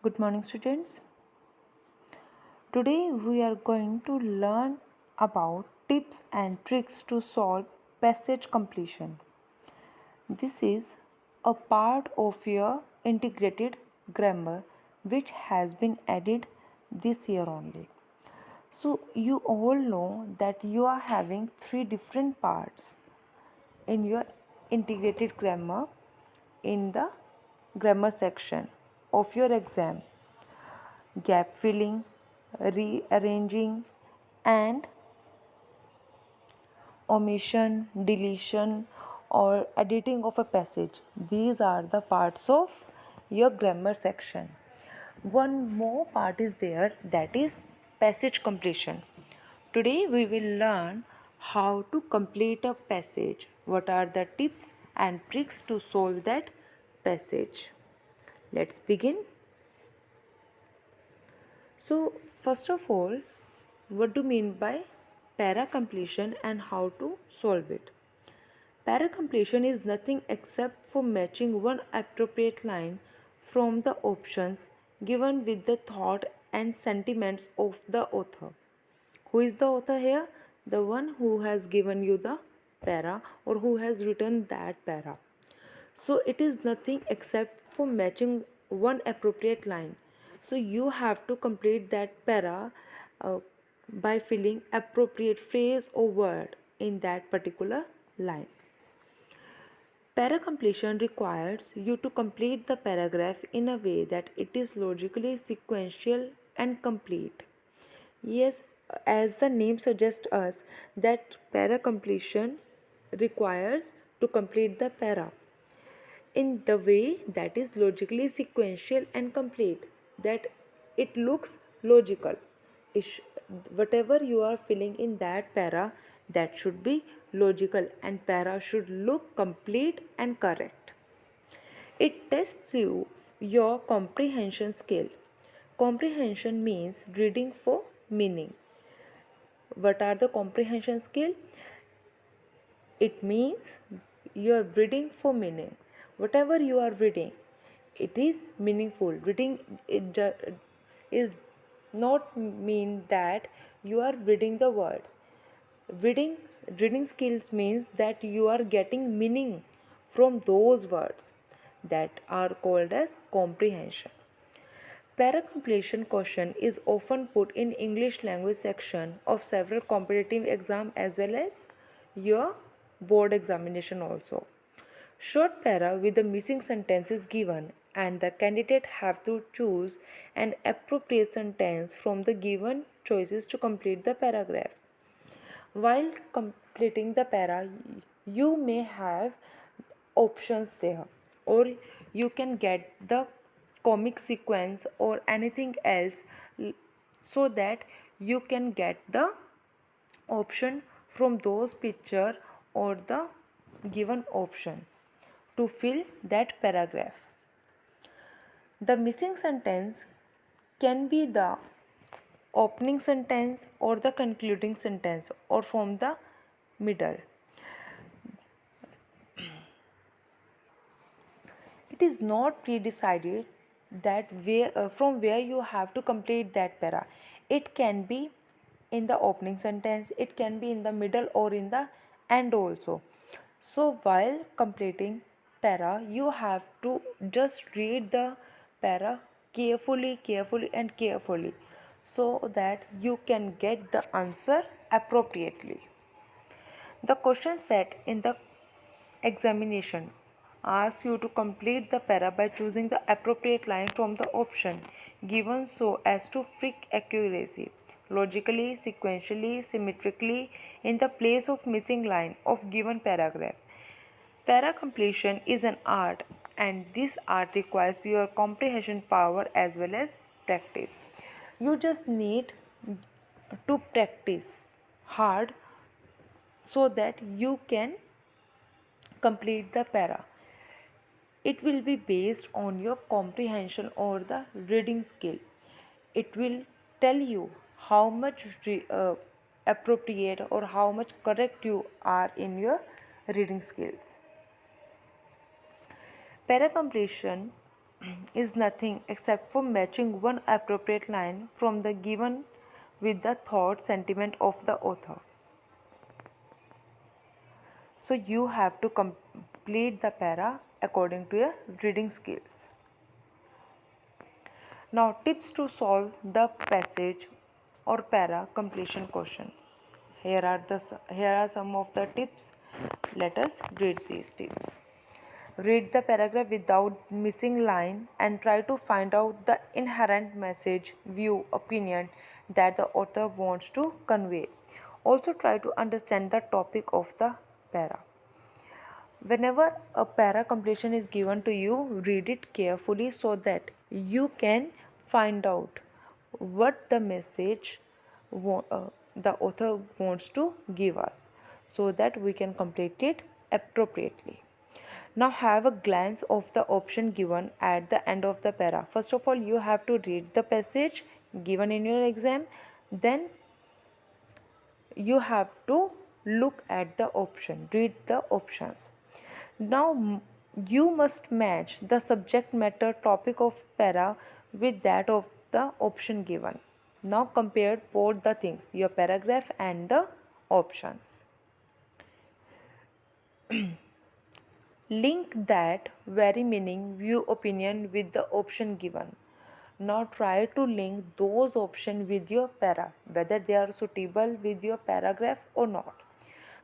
Good morning, students. Today we are going to learn about tips and tricks to solve passage completion. This is a part of your integrated grammar which has been added this year only. So, you all know that you are having three different parts in your integrated grammar in the grammar section of your exam: gap filling, rearranging, and omission, deletion, or editing of a passage. These are the parts of your grammar section. One more part is there, that is passage completion. Today we will learn how to complete a passage. What are the tips and tricks to solve that passage? Let's begin. So, first of all, what do you mean by para completion and how to solve it? Para completion is nothing except for matching one appropriate line from the options given with the thought and sentiments of the author. Who is the author here? The one who has given you the para or who has written that para. So it is nothing except for matching one appropriate line. So you have to complete that para by filling appropriate phrase or word in that particular line. Para completion requires you to complete the paragraph in a way that it is logically sequential and complete. Yes, as the name suggests us that para completion requires to complete the para in the way that is logically sequential and complete, that it looks logical. Whatever you are filling in that para, that should be logical and para should look complete and correct. It tests your comprehension skill. Comprehension means reading for meaning. What are the comprehension skill? It means you are reading for meaning. Whatever you are reading, it is meaningful. Reading is not mean that you are reading the words. Reading skills means that you are getting meaning from those words, that are called as comprehension. Para-completion question is often put in English language section of several competitive exam as well as your board examination also. Short para with the missing sentence is given and the candidate have to choose an appropriate sentence from the given choices to complete the paragraph. While completing the para, you may have options there, or you can get the comic sequence or anything else, so that you can get the option from those picture or the given option to fill that paragraph. The missing sentence can be the opening sentence or the concluding sentence or from the middle. It is not pre-decided that from where you have to complete that para. It can be in the opening sentence, it can be in the middle or in the end also. So while completing para, you have to just read the para carefully and carefully, so that you can get the answer appropriately. The question set in the examination asks you to complete the para by choosing the appropriate line from the option given so as to freak accuracy, logically, sequentially, symmetrically in the place of missing line of given paragraph. Para completion is an art, and this art requires your comprehension power as well as practice. You just need to practice hard so that you can complete the para. It will be based on your comprehension or the reading skill. It will tell you how much appropriate or how much correct you are in your reading skills. Para completion is nothing except for matching one appropriate line from the given with the thought sentiment of the author. So you have to complete the para according to your reading skills. Now tips to solve the passage or para completion question. Here are some of the tips. Let us read these tips. Read the paragraph without missing line and try to find out the inherent message, view, opinion that the author wants to convey. Also try to understand the topic of the para. Whenever a para completion is given to you, read it carefully so that you can find out what the message the author wants to give us so that we can complete it appropriately. Now have a glance of the option given at the end of the para. First of all, you have to read the passage given in your exam. Then you have to look at the option, read the options. Now you must match the subject matter topic of para with that of the option given. Now compare both the things, your paragraph and the options. Link that very meaning, view, opinion with the option given. Now try to link those options with your para, whether they are suitable with your paragraph or not.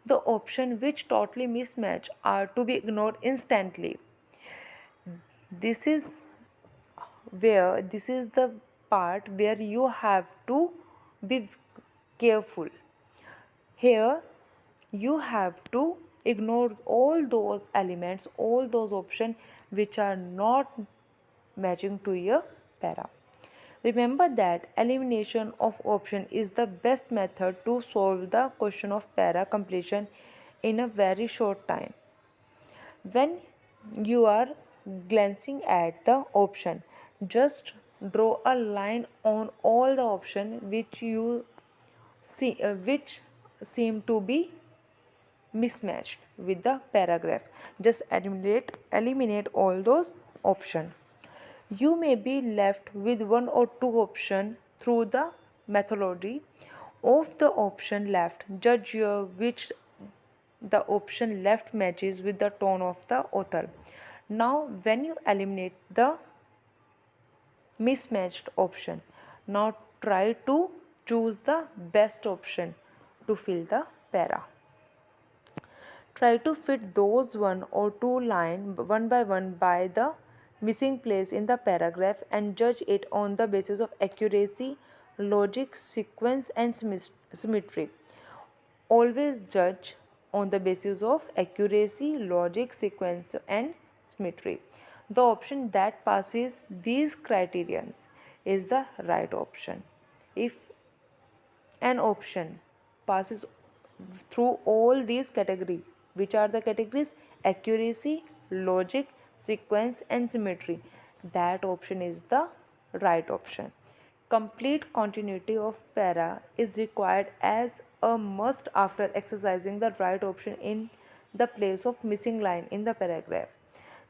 The option which totally mismatch are to be ignored instantly. This is the part where you have to be careful. Here you have to ignore all those elements, all those options which are not matching to your para. Remember that elimination of option is the best method to solve the question of para completion in a very short time. When you are glancing at the option, just draw a line on all the option which seem to be mismatched with the paragraph. Just eliminate all those options. You may be left with one or two options through the methodology of the option left. Judge your which the option left matches with the tone of the author. Now when you eliminate the mismatched option, now try to choose the best option to fill the para. Try to fit those one or two lines one by the missing place in the paragraph and judge it on the basis of accuracy, logic, sequence and symmetry. Always judge on the basis of accuracy, logic, sequence and symmetry. The option that passes these criterions is the right option. If an option passes through all these categories, which are the categories accuracy, logic, sequence and symmetry, that option is the right option. Complete continuity of para is required as a must after exercising the right option in the place of missing line in the paragraph.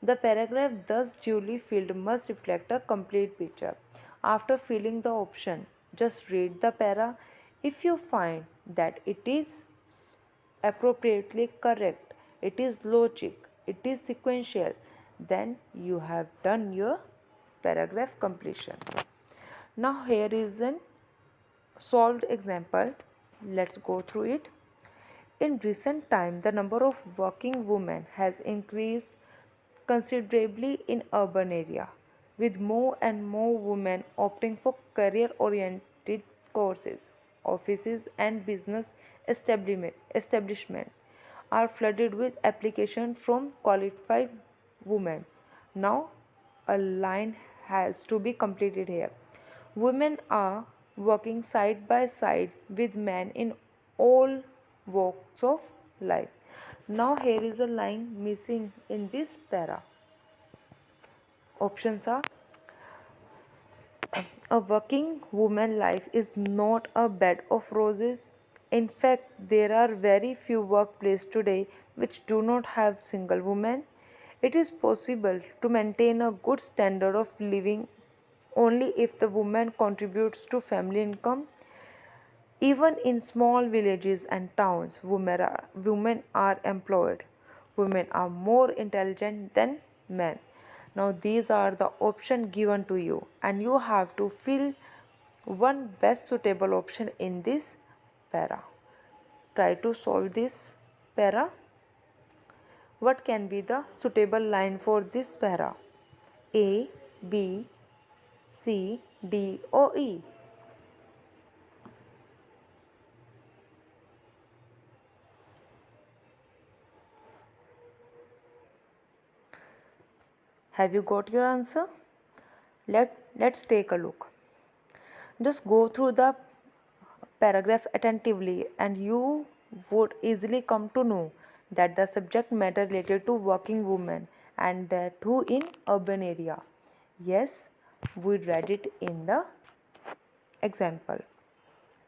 The paragraph thus duly filled must reflect a complete picture. After filling the option, just read the para. If you find that it is appropriately correct, it is logic, it is sequential, then you have done your paragraph completion. Now here is an solved example. Let's go through it. In recent time, the number of working women has increased considerably in urban area, with more and more women opting for career-oriented courses. Offices and business establishment are flooded with applications from qualified women. Now, a line has to be completed here. Women are working side by side with men in all walks of life. Now, here is a line missing in this para. Options are: a working woman life is not a bed of roses. In fact, there are very few workplaces today which do not have single women. It is possible to maintain a good standard of living only if the woman contributes to family income. Even in small villages and towns, women are employed. Women are more intelligent than men. Now, these are the options given to you, and you have to fill one best suitable option in this para. Try to solve this para. What can be the suitable line for this para? A, B, C, D, or E? Have you got your answer? Let's take a look. Just go through the paragraph attentively and you would easily come to know that the subject matter related to working women and that too in urban area. Yes, we read it in the example.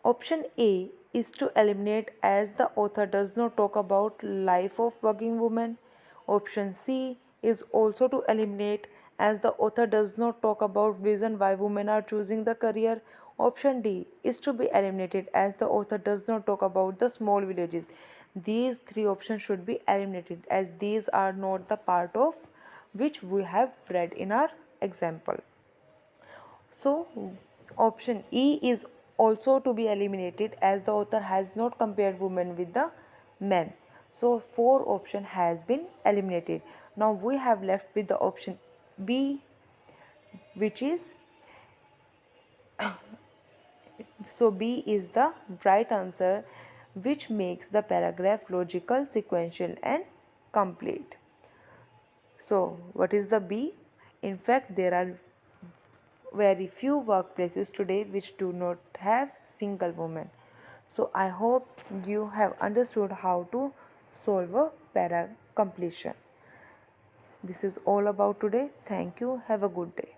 Option A is to eliminate as the author does not talk about life of working women. Option C is also to eliminate as the author does not talk about reason why women are choosing the career. Option D is to be eliminated as the author does not talk about the small villages. These three options should be eliminated as these are not the part of which we have read in our example. So, option E is also to be eliminated as the author has not compared women with the men. So, four option has been eliminated. Now, we have left with the option B, which is so B is the right answer, which makes the paragraph logical, sequential, and complete. So, what is the B? In fact, there are very few workplaces today which do not have single woman. So I hope you have understood how to solve a para completion. This is all about today. Thank you. Have a good day.